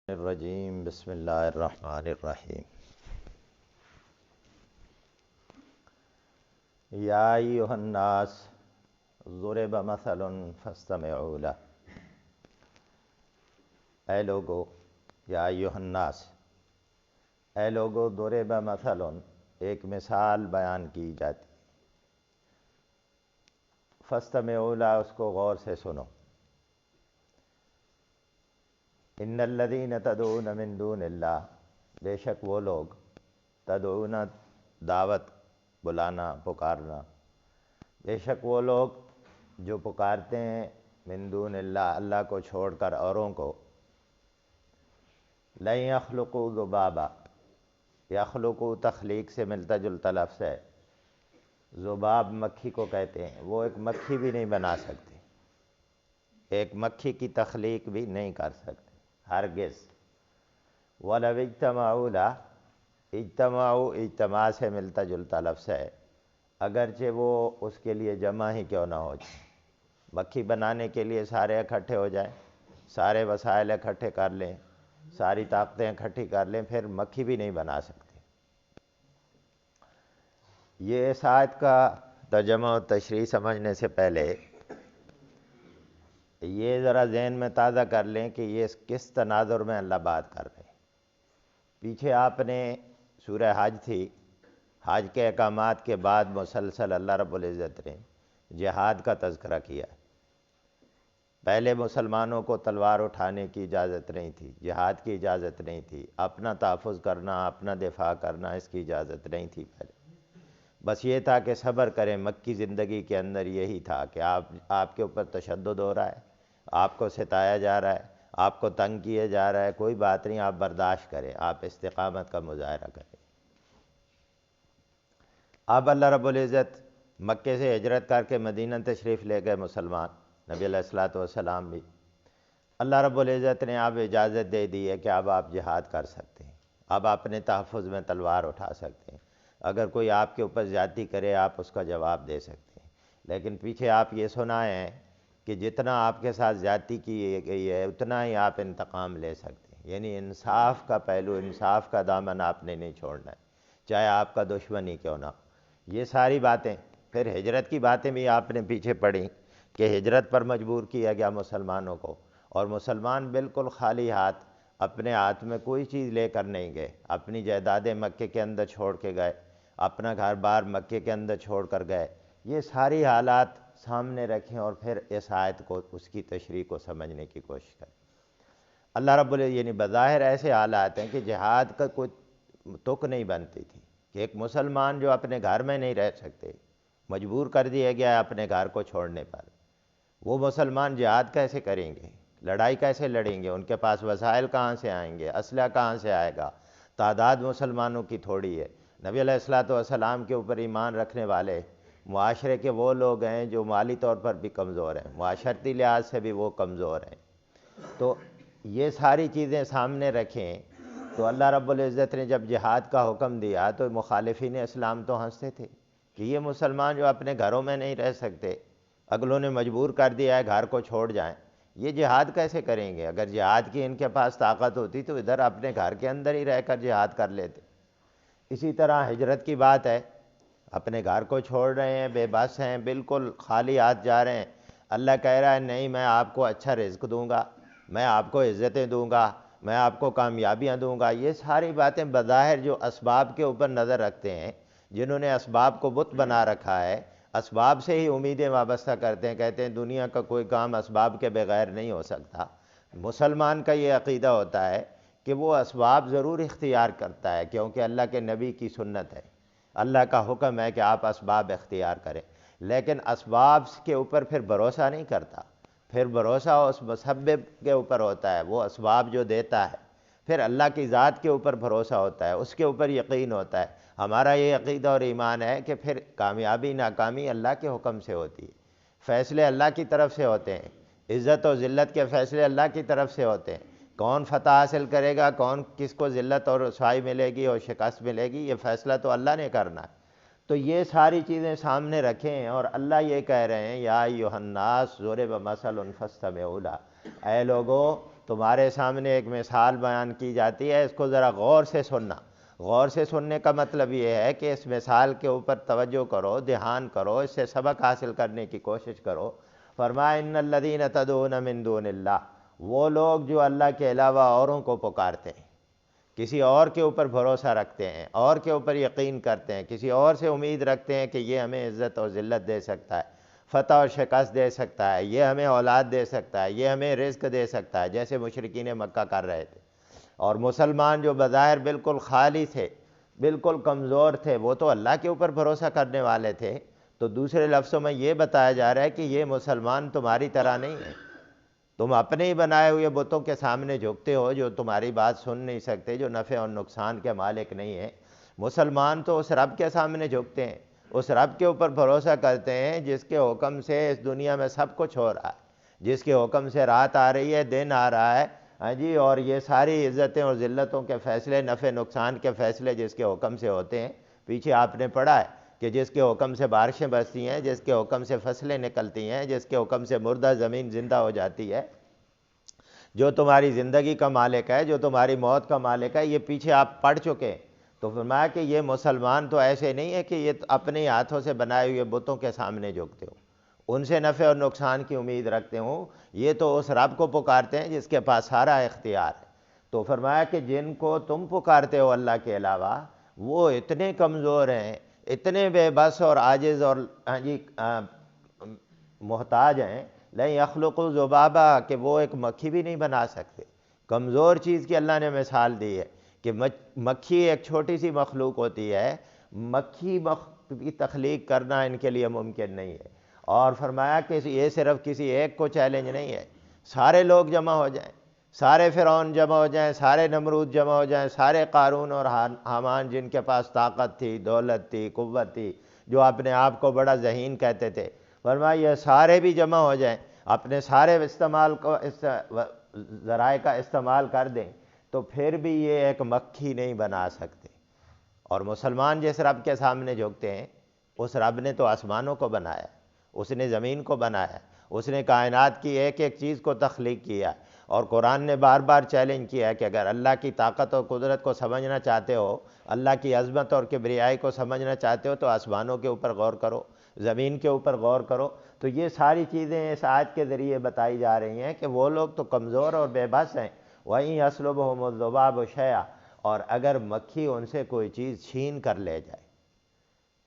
الرجیم بسم اللہ الرحمن الرحیم یا ایھا الناس ضرب مثل فاستمعوا لہ۔ اے لوگو، یا ایھا الناس، اے لوگو، ضرب مثل، ایک مثال بیان کی جاتی، فاستمعوا لہ، اس کو غور سے سنو۔ ان الذین تدعون من دون اللہ، بے شک وہ لوگ، تدعون دعوت، بلانا، پکارنا، بے شک وہ لوگ جو پکارتے ہیں من دون اللہ، اللہ کو چھوڑ کر اوروں کو، لن یخلقوا ذبابا، یخلقوا تخلیق سے ملتا جلتا لفظ ہے، ذباب مکھی کو کہتے ہیں، وہ ایک مکھی بھی نہیں بنا سکتے، ایک مکھی کی تخلیق بھی نہیں کر سکتے ہرگز۔ وَلَوِ اجْتَمَعُوا لَهُ، اجتماع اجتماع سے ملتا جلتا لفظ ہے، اگرچہ وہ اس کے لیے جمع ہی کیوں نہ ہو جائے، مکھی بنانے کے لیے سارے اکٹھے ہو جائیں، سارے وسائل اکٹھے کر لیں، ساری طاقتیں اکٹھی کر لیں، پھر مکھی بھی نہیں بنا سکتے۔ یہ اس آیت کا ترجمہ و تشریح سمجھنے سے پہلے یہ ذرا ذہن میں تازہ کر لیں کہ یہ کس تناظر میں اللہ بات کر رہے ہیں۔ پیچھے آپ نے سورہ حج تھی، حج کے احکامات کے بعد مسلسل اللہ رب العزت نے جہاد کا تذکرہ کیا۔ پہلے مسلمانوں کو تلوار اٹھانے کی اجازت نہیں تھی، جہاد کی اجازت نہیں تھی، اپنا تحفظ کرنا، اپنا دفاع کرنا، اس کی اجازت نہیں تھی پہلے۔ بس یہ تھا کہ صبر کریں، مکی زندگی کے اندر یہی تھا کہ آپ کے اوپر تشدد ہو رہا ہے، آپ کو ستایا جا رہا ہے، آپ کو تنگ کیا جا رہا ہے، کوئی بات نہیں، آپ برداشت کریں، آپ استقامت کا مظاہرہ کریں۔ اب اللہ رب العزت مکے سے ہجرت کر کے مدینہ تشریف لے گئے مسلمان، نبی علیہ الصلوۃ والسلام بھی۔ اللہ رب العزت نے اب اجازت دے دی ہے کہ اب آپ جہاد کر سکتے ہیں، اب اپنے تحفظ میں تلوار اٹھا سکتے ہیں، اگر کوئی آپ کے اوپر زیادتی کرے آپ اس کا جواب دے سکتے ہیں۔ لیکن پیچھے آپ یہ سنائے ہیں کہ جتنا آپ کے ساتھ زیادتی کی گئی ہے اتنا ہی آپ انتقام لے سکتے ہیں، یعنی انصاف کا پہلو، انصاف کا دامن آپ نے نہیں چھوڑنا ہے، چاہے آپ کا دشمن ہی کیوں نہ ہو۔ یہ ساری باتیں، پھر ہجرت کی باتیں بھی آپ نے پیچھے پڑھی کہ ہجرت پر مجبور کیا گیا مسلمانوں کو، اور مسلمان بالکل خالی ہاتھ، اپنے ہاتھ میں کوئی چیز لے کر نہیں گئے، اپنی جائیدادیں مکے کے اندر چھوڑ کے گئے، اپنا گھر بار مکے کے اندر چھوڑ کر گئے۔ یہ ساری حالات سامنے رکھیں اور پھر اس آیت کو، اس کی تشریح کو سمجھنے کی کوشش کریں۔ اللہ رب العزت، یعنی بظاہر ایسے حالات ہیں کہ جہاد کا کوئی تک نہیں بنتی تھی کہ ایک مسلمان جو اپنے گھر میں نہیں رہ سکتے، مجبور کر دیا گیا ہے اپنے گھر کو چھوڑنے پر، وہ مسلمان جہاد کیسے کریں گے، لڑائی کیسے لڑیں گے، ان کے پاس وسائل کہاں سے آئیں گے، اسلحہ کہاں سے آئے گا، تعداد مسلمانوں کی تھوڑی ہے۔ نبی علیہ الصلوۃ والسلام کے اوپر ایمان رکھنے والے معاشرے کے وہ لوگ ہیں جو مالی طور پر بھی کمزور ہیں، معاشرتی لحاظ سے بھی وہ کمزور ہیں۔ تو یہ ساری چیزیں سامنے رکھیں تو اللہ رب العزت نے جب جہاد کا حکم دیا تو مخالفین اسلام تو ہنستے تھے کہ یہ مسلمان جو اپنے گھروں میں نہیں رہ سکتے، اگلوں نے مجبور کر دیا ہے گھر کو چھوڑ جائیں، یہ جہاد کیسے کریں گے؟ اگر جہاد کی ان کے پاس طاقت ہوتی تو ادھر اپنے گھر کے اندر ہی رہ کر جہاد کر لیتے۔ اسی طرح ہجرت کی بات ہے، اپنے گھر کو چھوڑ رہے ہیں، بے بس ہیں، بالکل خالی ہاتھ جا رہے ہیں، اللہ کہہ رہا ہے نہیں، میں آپ کو اچھا رزق دوں گا، میں آپ کو عزتیں دوں گا، میں آپ کو کامیابیاں دوں گا۔ یہ ساری باتیں بظاہر جو اسباب کے اوپر نظر رکھتے ہیں، جنہوں نے اسباب کو بت بنا رکھا ہے، اسباب سے ہی امیدیں وابستہ کرتے ہیں، کہتے ہیں دنیا کا کوئی کام اسباب کے بغیر نہیں ہو سکتا۔ مسلمان کا یہ عقیدہ ہوتا ہے کہ وہ اسباب ضرور اختیار کرتا ہے، کیونکہ اللہ کے نبی کی سنت ہے، اللہ کا حکم ہے کہ آپ اسباب اختیار کریں، لیکن اسباب کے اوپر پھر بھروسہ نہیں کرتا، پھر بھروسہ اس مسبب کے اوپر ہوتا ہے، وہ اسباب جو دیتا ہے، پھر اللہ کی ذات کے اوپر بھروسہ ہوتا ہے، اس کے اوپر یقین ہوتا ہے۔ ہمارا یہ عقیدہ اور ایمان ہے کہ پھر کامیابی ناکامی اللہ کے حکم سے ہوتی ہے، فیصلے اللہ کی طرف سے ہوتے ہیں، عزت و ذلت کے فیصلے اللہ کی طرف سے ہوتے ہیں، کون فتح حاصل کرے گا، کون کس کو ذلت اور رسوائی ملے گی اور شکست ملے گی، یہ فیصلہ تو اللہ نے کرنا ہے۔ تو یہ ساری چیزیں سامنے رکھیں اور اللہ یہ کہہ رہے ہیں یا ایھا الناس ضرب مثل فاستمعوا لہ، اے لوگو تمہارے سامنے ایک مثال بیان کی جاتی ہے، اس کو ذرا غور سے سننا۔ غور سے سننے کا مطلب یہ ہے کہ اس مثال کے اوپر توجہ کرو، دھیان کرو، اس سے سبق حاصل کرنے کی کوشش کرو۔ فرمایا ان الذین تدعون من دون اللہ، وہ لوگ جو اللہ کے علاوہ اوروں کو پکارتے ہیں، کسی اور کے اوپر بھروسہ رکھتے ہیں، اور کے اوپر یقین کرتے ہیں، کسی اور سے امید رکھتے ہیں کہ یہ ہمیں عزت اور ذلت دے سکتا ہے، فتح اور شکست دے سکتا ہے، یہ ہمیں اولاد دے سکتا ہے، یہ ہمیں رزق دے سکتا ہے، جیسے مشرکین مکہ کر رہے تھے۔ اور مسلمان جو بظاہر بالکل خالی تھے، بالکل کمزور تھے، وہ تو اللہ کے اوپر بھروسہ کرنے والے تھے۔ تو دوسرے لفظوں میں یہ بتایا جا رہا ہے کہ یہ مسلمان تمہاری طرح نہیں ہے، تم اپنے ہی بنائے ہوئے بتوں کے سامنے جھکتے ہو، جو تمہاری بات سن نہیں سکتے، جو نفع اور نقصان کے مالک نہیں ہیں۔ مسلمان تو اس رب کے سامنے جھکتے ہیں، اس رب کے اوپر بھروسہ کرتے ہیں جس کے حکم سے اس دنیا میں سب کچھ ہو رہا ہے، جس کے حکم سے رات آ رہی ہے، دن آ رہا ہے، ہاں جی، اور یہ ساری عزتیں اور ذلتوں کے فیصلے، نفع نقصان کے فیصلے جس کے حکم سے ہوتے ہیں۔ پیچھے آپ نے پڑھا ہے کہ جس کے حکم سے بارشیں برستی ہیں، جس کے حکم سے فصلیں نکلتی ہیں، جس کے حکم سے مردہ زمین زندہ ہو جاتی ہے، جو تمہاری زندگی کا مالک ہے، جو تمہاری موت کا مالک ہے، یہ پیچھے آپ پڑھ چکے ہیں۔ تو فرمایا کہ یہ مسلمان تو ایسے نہیں ہے کہ یہ اپنے ہاتھوں سے بنائے ہوئے بتوں کے سامنے جھکتے ہو، ان سے نفع اور نقصان کی امید رکھتے ہوں، یہ تو اس رب کو پکارتے ہیں جس کے پاس سارا اختیار ہے۔ تو فرمایا کہ جن کو تم پکارتے ہو اللہ کے علاوہ، وہ اتنے کمزور ہیں، اتنے بے بس اور عاجز اور محتاج ہیں، لَن يَخْلُقُوا ذُبَابًا، کہ وہ ایک مکھی بھی نہیں بنا سکتے۔ کمزور چیز کی اللہ نے مثال دی ہے کہ مکھی ایک چھوٹی سی مخلوق ہوتی ہے، مکھی کی تخلیق کرنا ان کے لیے ممکن نہیں ہے۔ اور فرمایا کہ یہ صرف کسی ایک کو چیلنج نہیں ہے، سارے لوگ جمع ہو جائیں، سارے فرعون جمع ہو جائیں، سارے نمرود جمع ہو جائیں، سارے قارون اور حامان جن کے پاس طاقت تھی، دولت تھی، قوت تھی، جو اپنے آپ کو بڑا ذہین کہتے تھے، فرمایا یہ سارے بھی جمع ہو جائیں، اپنے سارے ذرائع کا استعمال کر دیں، تو پھر بھی یہ ایک مکھی نہیں بنا سکتے۔ اور مسلمان جس رب کے سامنے جھکتے ہیں، اس رب نے تو آسمانوں کو بنایا، اس نے زمین کو بنایا، اس نے کائنات کی ایک ایک چیز کو تخلیق کیا، اور قرآن نے بار بار چیلنج کیا ہے کہ اگر اللہ کی طاقت اور قدرت کو سمجھنا چاہتے ہو، اللہ کی عظمت اور کبریائی کو سمجھنا چاہتے ہو، تو آسمانوں کے اوپر غور کرو، زمین کے اوپر غور کرو۔ تو یہ ساری چیزیں اس آیت کے ذریعے بتائی جا رہی ہیں کہ وہ لوگ تو کمزور اور بے بس ہیں۔ وَإِن يَسْلُبْهُمُ الذُّبَابُ شَيْئًا، اور اگر مکھی ان سے کوئی چیز چھین کر لے جائے،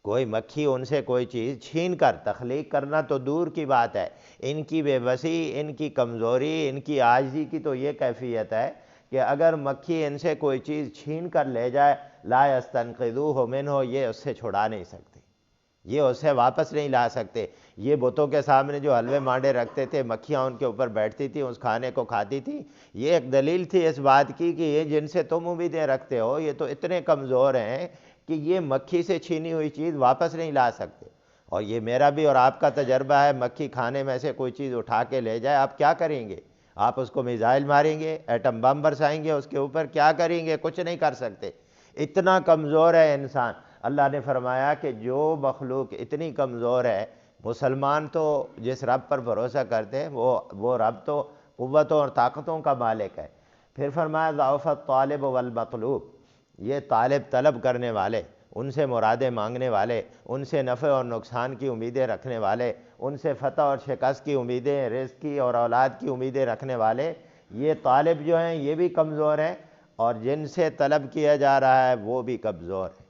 کوئی مکھی ان سے کوئی چیز چھین کر، تخلیق کرنا تو دور کی بات ہے، ان کی بے بسی، ان کی کمزوری، ان کی عاجزی کی تو یہ کیفیت ہے کہ اگر مکھی ان سے کوئی چیز چھین کر لے جائے، لا يستنقذوه منه، یہ اس سے چھڑا نہیں سکتے، یہ اسے واپس نہیں لا سکتے۔ یہ بتوں کے سامنے جو حلوے مانڈے رکھتے تھے، مکھیاں ان کے اوپر بیٹھتی تھیں، اس کھانے کو کھاتی تھی، یہ ایک دلیل تھی اس بات کی کہ یہ جن سے تم امیدیں رکھتے ہو، یہ تو اتنے کمزور ہیں کہ یہ مکھی سے چھینی ہوئی چیز واپس نہیں لا سکتے۔ اور یہ میرا بھی اور آپ کا تجربہ ہے، مکھی کھانے میں سے کوئی چیز اٹھا کے لے جائے، آپ کیا کریں گے؟ آپ اس کو میزائل ماریں گے، ایٹم بم برسائیں گے اس کے اوپر، کیا کریں گے؟ کچھ نہیں کر سکتے، اتنا کمزور ہے انسان۔ اللہ نے فرمایا کہ جو مخلوق اتنی کمزور ہے، مسلمان تو جس رب پر بھروسہ کرتے ہیں، وہ رب تو قوتوں اور طاقتوں کا مالک ہے۔ پھر فرمایا ضعف الطالب والمطلوب، یہ طالب طلب کرنے والے، ان سے مرادیں مانگنے والے، ان سے نفع اور نقصان کی امیدیں رکھنے والے، ان سے فتح اور شکست کی امیدیں، رزق کی اور اولاد کی امیدیں رکھنے والے، یہ طالب جو ہیں یہ بھی کمزور ہیں، اور جن سے طلب کیا جا رہا ہے وہ بھی کمزور ہے۔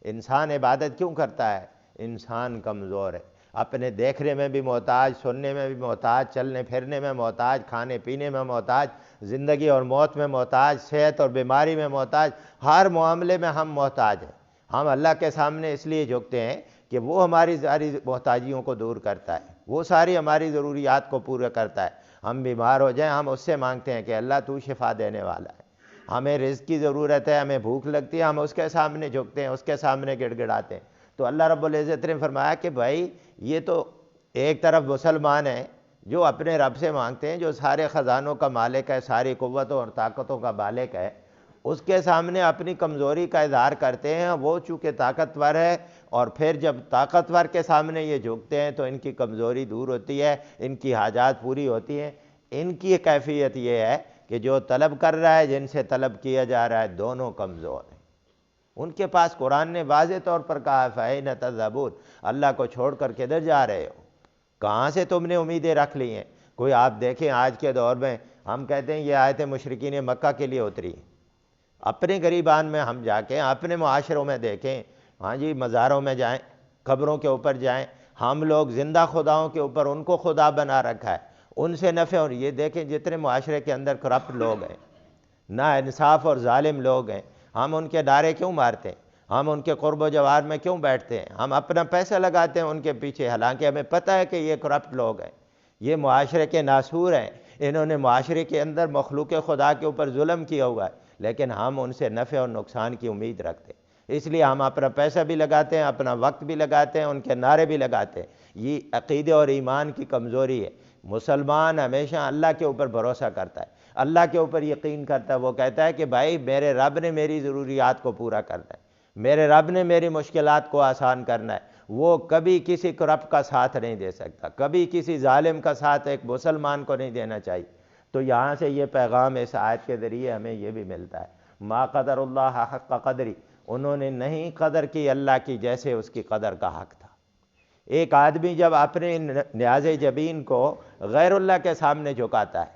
انسان عبادت کیوں کرتا ہے؟ انسان کمزور ہے، اپنے دیکھنے میں بھی محتاج، سننے میں بھی محتاج، چلنے پھرنے میں محتاج، کھانے پینے میں محتاج، زندگی اور موت میں محتاج، صحت اور بیماری میں محتاج، ہر معاملے میں ہم محتاج ہیں۔ ہم اللہ کے سامنے اس لیے جھکتے ہیں کہ وہ ہماری ساری محتاجیوں کو دور کرتا ہے، وہ ساری ہماری ضروریات کو پورا کرتا ہے۔ ہم بیمار ہو جائیں، ہم اس سے مانگتے ہیں کہ اللہ تو شفا دینے والا ہے۔ ہمیں رزق کی ضرورت ہے، ہمیں بھوک لگتی ہے، ہم اس کے سامنے جھکتے ہیں، اس کے سامنے گڑ گڑاتے ہیں۔ تو اللہ رب العزت نے فرمایا کہ بھائی یہ تو ایک طرف مسلمان ہیں جو اپنے رب سے مانگتے ہیں، جو سارے خزانوں کا مالک ہے، ساری قوتوں اور طاقتوں کا مالک ہے، اس کے سامنے اپنی کمزوری کا اظہار کرتے ہیں۔ وہ چونکہ طاقتور ہے، اور پھر جب طاقتور کے سامنے یہ جھکتے ہیں تو ان کی کمزوری دور ہوتی ہے، ان کی حاجات پوری ہوتی ہیں۔ ان کی کیفیت یہ ہے کہ جو طلب کر رہا ہے، جن سے طلب کیا جا رہا ہے، دونوں کمزور ہیں۔ ان کے پاس قرآن نے واضح طور پر کہا فَأَيْنَ تَذْهَبُونَ، اللہ کو چھوڑ کر کدھر جا رہے ہو، کہاں سے تم نے امیدیں رکھ لی ہیں؟ کوئی آپ دیکھیں آج کے دور میں ہم کہتے ہیں یہ آیتیں مشرکین مکہ کے لیے اتری، اپنے گریبان میں ہم جا کے اپنے معاشروں میں دیکھیں، ہاں جی مزاروں میں جائیں، قبروں کے اوپر جائیں، ہم لوگ زندہ خداؤں کے اوپر ان کو خدا بنا رکھا ہے، ان سے نفع، اور یہ دیکھیں جتنے معاشرے کے اندر کرپٹ لوگ ہیں، نا انصاف اور ظالم لوگ ہیں، ہم ان کے نعرے کیوں مارتے ہیں؟ ہم ان کے قرب و جوار میں کیوں بیٹھتے ہیں؟ ہم اپنا پیسہ لگاتے ہیں ان کے پیچھے، حالانکہ ہمیں پتہ ہے کہ یہ کرپٹ لوگ ہیں، یہ معاشرے کے ناسور ہیں، انہوں نے معاشرے کے اندر مخلوق خدا کے اوپر ظلم کیا ہوا ہے، لیکن ہم ان سے نفع اور نقصان کی امید رکھتے ہیں، اس لیے ہم اپنا پیسہ بھی لگاتے ہیں، اپنا وقت بھی لگاتے ہیں، ان کے نعرے بھی لگاتے ہیں۔ یہ عقیدے اور ایمان کی کمزوری ہے۔ مسلمان ہمیشہ اللہ کے اوپر بھروسہ کرتا ہے، اللہ کے اوپر یقین کرتا ہے، وہ کہتا ہے کہ بھائی میرے رب نے میری ضروریات کو پورا کرنا ہے، میرے رب نے میری مشکلات کو آسان کرنا ہے۔ وہ کبھی کسی کرپٹ کا ساتھ نہیں دے سکتا، کبھی کسی ظالم کا ساتھ ایک مسلمان کو نہیں دینا چاہیے۔ تو یہاں سے یہ پیغام اس آیت کے ذریعے ہمیں یہ بھی ملتا ہے، ما قدر اللہ حق قدری، انہوں نے نہیں قدر کی اللہ کی جیسے اس کی قدر کا حق تھا۔ ایک آدمی جب اپنے نیاز جبین کو غیر اللہ کے سامنے جھکاتا ہے،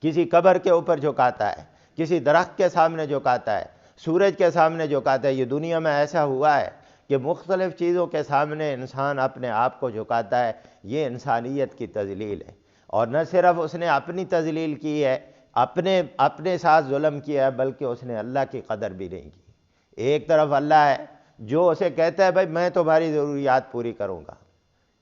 کسی قبر کے اوپر جھکاتا ہے، کسی درخت کے سامنے جھکاتا ہے، سورج کے سامنے جھکاتا ہے، یہ دنیا میں ایسا ہوا ہے کہ مختلف چیزوں کے سامنے انسان اپنے آپ کو جھکاتا ہے، یہ انسانیت کی تذلیل ہے۔ اور نہ صرف اس نے اپنی تذلیل کی ہے، اپنے ساتھ ظلم کیا ہے، بلکہ اس نے اللہ کی قدر بھی نہیں کی۔ ایک طرف اللہ ہے جو اسے کہتا ہے بھائی میں تمہاری ضروریات پوری کروں گا،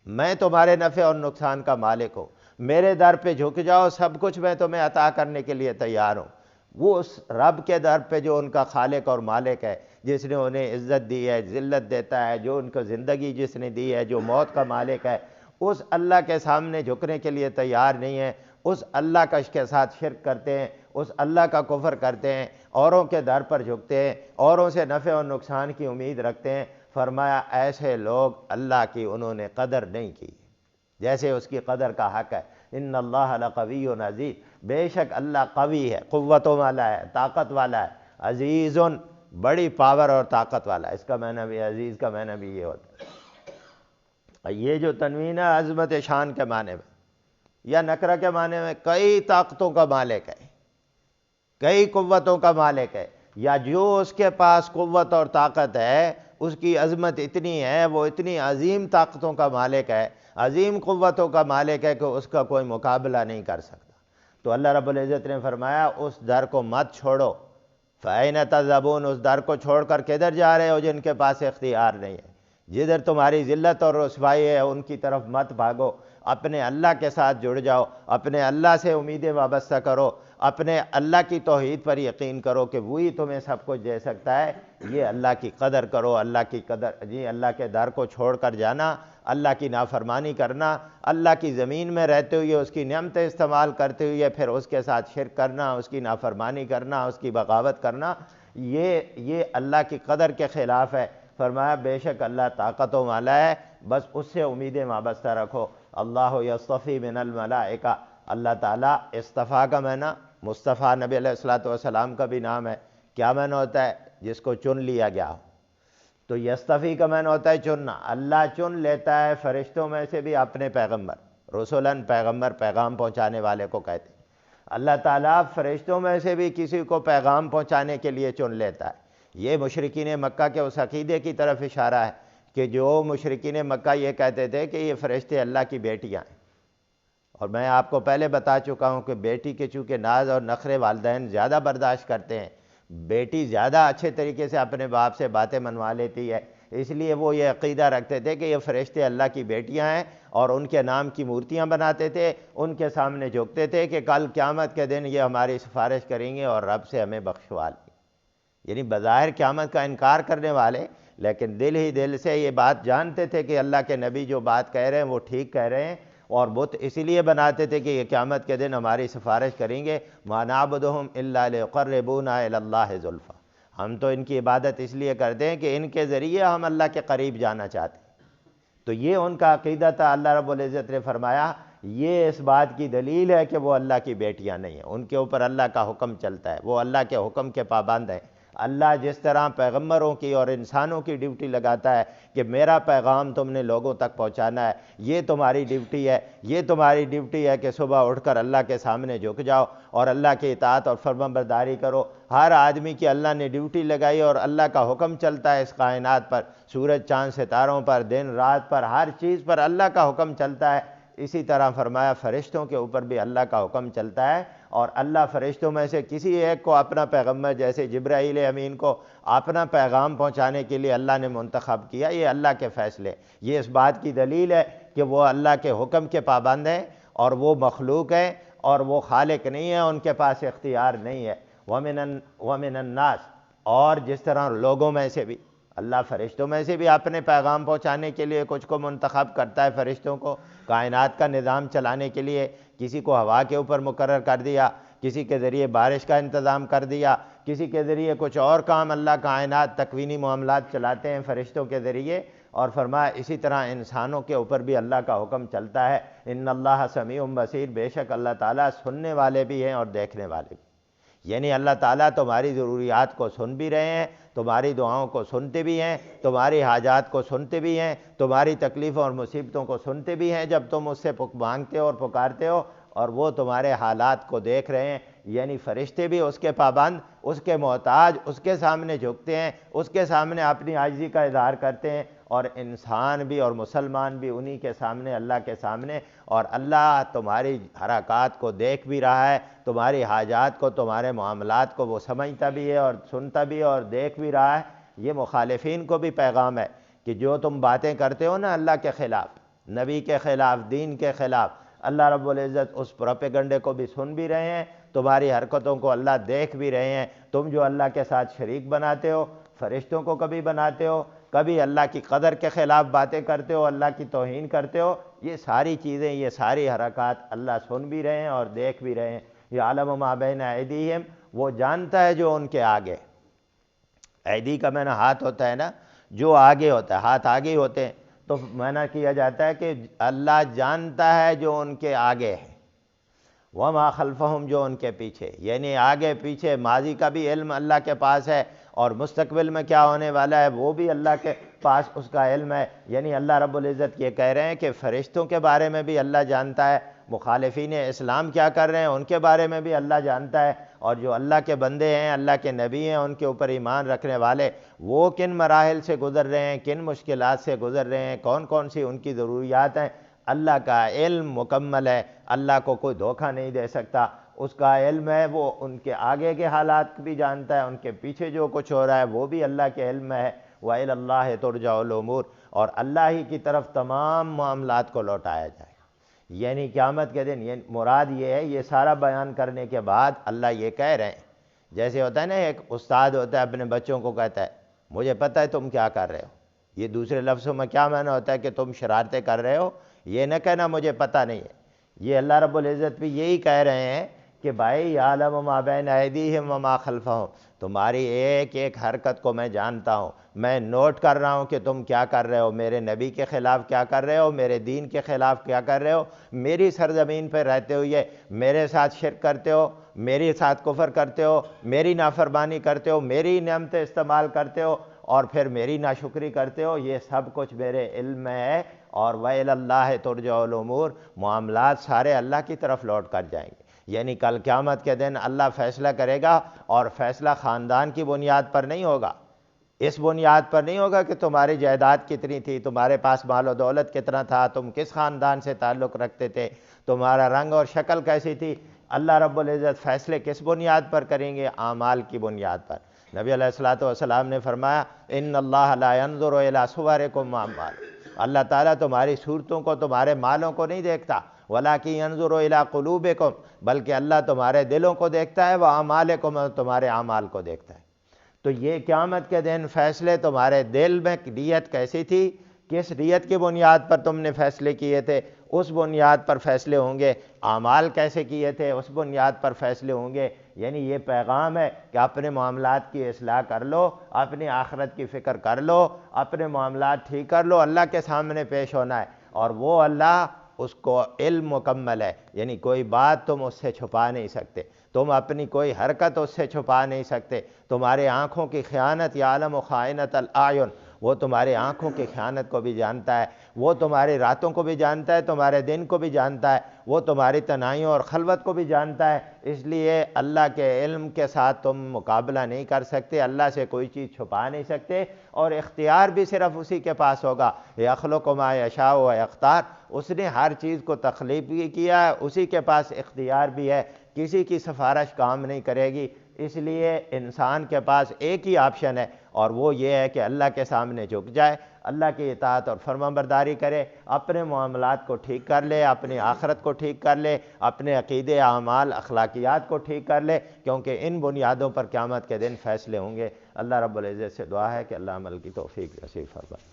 میں تمہارے نفع اور نقصان کا مالک ہوں، میرے در پہ جھک جاؤ، سب کچھ میں تمہیں عطا کرنے کے لیے تیار ہوں۔ وہ اس رب کے در پہ جو ان کا خالق اور مالک ہے، جس نے انہیں عزت دی ہے، ذلت دیتا ہے، جو ان کو زندگی جس نے دی ہے، جو موت کا مالک ہے، اس اللہ کے سامنے جھکنے کے لیے تیار نہیں ہے، اس اللہ کا کے ساتھ شرک کرتے ہیں، اس اللہ کا کفر کرتے ہیں، اوروں کے در پر جھکتے ہیں، اوروں سے نفع اور نقصان کی امید رکھتے ہیں۔ فرمایا ایسے لوگ اللہ کی انہوں نے قدر نہیں کی جیسے اس کی قدر کا حق ہے۔ ان اللہ لقوی عزیز، بے شک اللہ قوی ہے، قوتوں والا ہے، طاقت والا ہے، عزیز، بڑی پاور اور طاقت والا ہے۔ اس کا معنی بھی عزیز کا معنی بھی یہ ہوتا ہے۔ یہ جو تنوین ہے عظمت شان کے معنی میں یا نکرہ کے معنی میں، کئی طاقتوں کا مالک ہے، کئی قوتوں کا مالک ہے، یا جو اس کے پاس قوت اور طاقت ہے اس کی عظمت اتنی ہے، وہ اتنی عظیم طاقتوں کا مالک ہے، عظیم قوتوں کا مالک ہے کہ اس کا کوئی مقابلہ نہیں کر سکتا۔ تو اللہ رب العزت نے فرمایا اس در کو مت چھوڑو، فَأَيْنَ تَذْهَبُونَ، اس در کو چھوڑ کر کدھر جا رہے ہو جن کے پاس اختیار نہیں ہے، جدھر تمہاری ذلت اور رسوائی ہے ان کی طرف مت بھاگو، اپنے اللہ کے ساتھ جڑ جاؤ، اپنے اللہ سے امیدیں وابستہ کرو، اپنے اللہ کی توحید پر یقین کرو کہ وہی تمہیں سب کچھ دے سکتا ہے۔ یہ اللہ کی قدر کرو، اللہ کی قدر، اللہ کے در کو چھوڑ کر جانا، اللہ کی نافرمانی کرنا، اللہ کی زمین میں رہتے ہوئے اس کی نعمتیں استعمال کرتے ہوئے پھر اس کے ساتھ شرک کرنا، اس کی نافرمانی کرنا، اس کی بغاوت کرنا، یہ اللہ کی قدر کے خلاف ہے۔ فرمایا بے شک اللہ طاقتوں والا ہے، بس اس سے امیدیں وابستہ رکھو۔ اللہ یصطفی من الملائکہ، اللہ تعالیٰ اصطفیٰ کا معنی، مصطفیٰ نبی علیہ السلام کا بھی نام ہے، کیا معنی ہوتا ہے؟ جس کو چن لیا گیا ہو۔ تو یصطفی کا معنی ہوتا ہے چننا، اللہ چن لیتا ہے فرشتوں میں سے بھی اپنے پیغمبر، رسولن پیغمبر، پیغام پہنچانے والے کو کہتے ہیں۔ اللہ تعالیٰ فرشتوں میں سے بھی کسی کو پیغام پہنچانے کے لیے چن لیتا ہے۔ یہ مشرکین مکہ کے اس عقیدے کی طرف اشارہ ہے کہ جو مشرکین مکہ یہ کہتے تھے کہ یہ فرشتے اللہ کی بیٹیاں ہیں، اور میں آپ کو پہلے بتا چکا ہوں کہ بیٹی کے چونکہ ناز اور نخرے والدین زیادہ برداشت کرتے ہیں، بیٹی زیادہ اچھے طریقے سے اپنے باپ سے باتیں منوا لیتی ہے، اس لیے وہ یہ عقیدہ رکھتے تھے کہ یہ فرشتے اللہ کی بیٹیاں ہیں، اور ان کے نام کی مورتیاں بناتے تھے، ان کے سامنے جھکتے تھے کہ کل قیامت کے دن یہ ہماری سفارش کریں گے اور رب سے ہمیں بخشوا لیں گے۔ یعنی بظاہر قیامت کا انکار کرنے والے، لیکن دل ہی دل سے یہ بات جانتے تھے کہ اللہ کے نبی جو بات کہہ رہے ہیں وہ ٹھیک کہہ رہے ہیں، اور بت اسی لیے بناتے تھے کہ یہ قیامت کے دن ہماری سفارش کریں گے۔ مَا نَعْبُدُهُمْ إِلَّا لِيُقَرِّبُونَا إِلَى اللَّهِ زُلْفَىٰ، ہم تو ان کی عبادت اس لیے کرتے ہیں کہ ان کے ذریعے ہم اللہ کے قریب جانا چاہتے ہیں۔ تو یہ ان کا عقیدہ تھا۔ اللہ رب العزت نے فرمایا یہ اس بات کی دلیل ہے کہ وہ اللہ کی بیٹیاں نہیں ہیں، ان کے اوپر اللہ کا حکم چلتا ہے، وہ اللہ کے حکم کے پابند ہیں۔ اللہ جس طرح پیغمبروں کی اور انسانوں کی ڈیوٹی لگاتا ہے کہ میرا پیغام تم نے لوگوں تک پہنچانا ہے، یہ تمہاری ڈیوٹی ہے، یہ تمہاری ڈیوٹی ہے کہ صبح اٹھ کر اللہ کے سامنے جھک جاؤ اور اللہ کی اطاعت اور فرمانبرداری کرو۔ ہر آدمی کی اللہ نے ڈیوٹی لگائی اور اللہ کا حکم چلتا ہے اس کائنات پر، سورج چاند ستاروں پر، دن رات پر، ہر چیز پر اللہ کا حکم چلتا ہے۔ اسی طرح فرمایا فرشتوں کے اوپر بھی اللہ کا حکم چلتا ہے، اور اللہ فرشتوں میں سے کسی ایک کو اپنا پیغمبر، جیسے جبرائیل امین کو اپنا پیغام پہنچانے کے لیے اللہ نے منتخب کیا۔ یہ اللہ کے فیصلے، یہ اس بات کی دلیل ہے کہ وہ اللہ کے حکم کے پابند ہیں، اور وہ مخلوق ہیں اور وہ خالق نہیں ہیں، ان کے پاس اختیار نہیں ہے۔ وَمِنَ النَّاسِ، اور جس طرح لوگوں میں سے بھی اللہ فرشتوں میں سے بھی اپنے پیغام پہنچانے کے لیے کچھ کو منتخب کرتا ہے، فرشتوں کو کائنات کا نظام چلانے کے لیے، کسی کو ہوا کے اوپر مقرر کر دیا، کسی کے ذریعے بارش کا انتظام کر دیا، کسی کے ذریعے کچھ اور کام، اللہ کائنات تکوینی معاملات چلاتے ہیں فرشتوں کے ذریعے۔ اور فرمایا اسی طرح انسانوں کے اوپر بھی اللہ کا حکم چلتا ہے، ان اللہ سمیع بصیر، بے شک اللہ تعالیٰ سننے والے بھی ہیں اور دیکھنے والے بھی۔ یعنی اللہ تعالیٰ تمہاری ضروریات کو سن بھی رہے ہیں، تمہاری دعاؤں کو سنتے بھی ہیں، تمہاری حاجات کو سنتے بھی ہیں، تمہاری تکلیفوں اور مصیبتوں کو سنتے بھی ہیں جب تم اس سے مانگتے ہو اور پکارتے ہو، اور وہ تمہارے حالات کو دیکھ رہے ہیں۔ یعنی فرشتے بھی اس کے پابند، اس کے محتاج، اس کے سامنے جھکتے ہیں، اس کے سامنے اپنی عاجزی کا اظہار کرتے ہیں، اور انسان بھی اور مسلمان بھی انہی کے سامنے، اللہ کے سامنے۔ اور اللہ تمہاری حرکات کو دیکھ بھی رہا ہے، تمہاری حاجات کو، تمہارے معاملات کو وہ سمجھتا بھی ہے اور سنتا بھی ہے اور دیکھ بھی رہا ہے۔ یہ مخالفین کو بھی پیغام ہے کہ جو تم باتیں کرتے ہو نا اللہ کے خلاف، نبی کے خلاف، دین کے خلاف، اللہ رب العزت اس پروپیگنڈے کو بھی سن بھی رہے ہیں، تمہاری حرکتوں کو اللہ دیکھ بھی رہے ہیں۔ تم جو اللہ کے ساتھ شریک بناتے ہو، فرشتوں کو کبھی بناتے ہو، کبھی اللہ کی قدر کے خلاف باتیں کرتے ہو، اللہ کی توہین کرتے ہو، یہ ساری چیزیں، یہ ساری حرکات اللہ سن بھی رہے ہیں اور دیکھ بھی رہے ہیں۔ یعلم ما بین ایدیہم، وہ جانتا ہے جو ان کے آگے۔ ایدی کا معنی ہاتھ ہوتا ہے نا، جو آگے ہوتا ہے، ہاتھ آگے ہوتے ہیں، تو معنی کیا جاتا ہے کہ اللہ جانتا ہے جو ان کے آگے ہے، وما خلفہم، جو ان کے پیچھے، یعنی آگے پیچھے، ماضی کا بھی علم اللہ کے پاس ہے، اور مستقبل میں کیا ہونے والا ہے وہ بھی اللہ کے پاس اس کا علم ہے۔ یعنی اللہ رب العزت یہ کہہ رہے ہیں کہ فرشتوں کے بارے میں بھی اللہ جانتا ہے، مخالفین اسلام کیا کر رہے ہیں ان کے بارے میں بھی اللہ جانتا ہے، اور جو اللہ کے بندے ہیں، اللہ کے نبی ہیں، ان کے اوپر ایمان رکھنے والے، وہ کن مراحل سے گزر رہے ہیں، کن مشکلات سے گزر رہے ہیں، کون کون سی ان کی ضروریات ہیں، اللہ کا علم مکمل ہے۔ اللہ کو کوئی دھوکہ نہیں دے سکتا، اس کا علم ہے، وہ ان کے آگے کے حالات بھی جانتا ہے، ان کے پیچھے جو کچھ ہو رہا ہے وہ بھی اللہ کے علم میں ہے۔ وَإِلَى اللَّهِ تُرْجَعُ الْأُمُورُ، اور اللہ ہی کی طرف تمام معاملات کو لوٹایا جائے گا۔ یعنی قیامت کے دن، یعنی مراد یہ ہے، یہ سارا بیان کرنے کے بعد اللہ یہ کہہ رہے ہیں، جیسے ہوتا ہے نا ایک استاد ہوتا ہے اپنے بچوں کو کہتا ہے مجھے پتہ ہے تم کیا کر رہے ہو، یہ دوسرے لفظوں میں کیا معنی ہوتا ہے کہ تم شرارتیں کر رہے ہو، یہ نہ کہنا مجھے پتہ نہیں ہے۔ یہ اللہ رب العزت بھی یہی کہہ رہے ہیں کہ بھائی یعلم ما بین ایدیہم وما خلفہم، تمہاری ایک ایک حرکت کو میں جانتا ہوں، میں نوٹ کر رہا ہوں کہ تم کیا کر رہے ہو، میرے نبی کے خلاف کیا کر رہے ہو، میرے دین کے خلاف کیا کر رہے ہو، میری سرزمین پہ رہتے ہوئے میرے ساتھ شرک کرتے ہو، میرے ساتھ کفر کرتے ہو، میری نافرمانی کرتے ہو، میری نعمتیں استعمال کرتے ہو، اور پھر میری ناشکری کرتے ہو، یہ سب کچھ میرے علم میں ہے۔ اور وَإِلَى اللَّهِ تُرْجَعُ الْأُمُورُ، معاملات سارے اللہ کی طرف لوٹ کر جائیں گے۔ یعنی کل قیامت کے دن اللہ فیصلہ کرے گا، اور فیصلہ خاندان کی بنیاد پر نہیں ہوگا، اس بنیاد پر نہیں ہوگا کہ تمہاری جائیداد کتنی تھی، تمہارے پاس مال و دولت کتنا تھا، تم کس خاندان سے تعلق رکھتے تھے، تمہارا رنگ اور شکل کیسی تھی۔ اللہ رب العزت فیصلے کس بنیاد پر کریں گے؟ اعمال کی بنیاد پر۔ نبی علیہ الصلوۃ والسلام نے فرمایا ان اللہ لا ينظر الى صورکم واموالکم، اللہ تعالیٰ تمہاری صورتوں کو، تمہارے مالوں کو نہیں دیکھتا، وَلَٰكِن يَنظُرُ إِلَىٰ قُلُوبِكُمْ، بلکہ اللہ تمہارے دلوں کو دیکھتا ہے، وَأَعْمَالِكُمْ، اور تمہارے اعمال کو دیکھتا ہے۔ تو یہ قیامت کے دن فیصلے تمہارے دل میں نیت کیسی تھی، کس نیت کی بنیاد پر تم نے فیصلے کیے تھے، اس بنیاد پر فیصلے ہوں گے۔ اعمال کیسے کیے تھے، اس بنیاد پر فیصلے ہوں گے۔ یعنی یہ پیغام ہے کہ اپنے معاملات کی اصلاح کر لو، اپنی آخرت کی فکر کر لو، اپنے معاملات ٹھیک کر لو، اللہ کے سامنے پیش ہونا ہے، اور وہ اللہ اس کو علم مکمل ہے، یعنی کوئی بات تم اس سے چھپا نہیں سکتے، تم اپنی کوئی حرکت اس سے چھپا نہیں سکتے۔ تمہارے آنکھوں کی خیانت، یعلم خائنۃ الاعین، وہ تمہاری آنکھوں کی خیانت کو بھی جانتا ہے، وہ تمہاری راتوں کو بھی جانتا ہے، تمہارے دن کو بھی جانتا ہے، وہ تمہاری تنہائیوں اور خلوت کو بھی جانتا ہے۔ اس لیے اللہ کے علم کے ساتھ تم مقابلہ نہیں کر سکتے، اللہ سے کوئی چیز چھپا نہیں سکتے، اور اختیار بھی صرف اسی کے پاس ہوگا۔ یخلق ما یشاء و یختار، اس نے ہر چیز کو تخلیق بھی کیا ہے، اسی کے پاس اختیار بھی ہے، کسی کی سفارش کام نہیں کرے گی۔ اس لیے انسان کے پاس ایک ہی آپشن ہے، اور وہ یہ ہے کہ اللہ کے سامنے جھک جائے، اللہ کی اطاعت اور فرمانبرداری کرے، اپنے معاملات کو ٹھیک کر لے، اپنی آخرت کو ٹھیک کر لے، اپنے عقیدے، اعمال، اخلاقیات کو ٹھیک کر لے، کیونکہ ان بنیادوں پر قیامت کے دن فیصلے ہوں گے۔ اللہ رب العزت سے دعا ہے کہ اللہ عمل کی توفیق نصیب فرمائے۔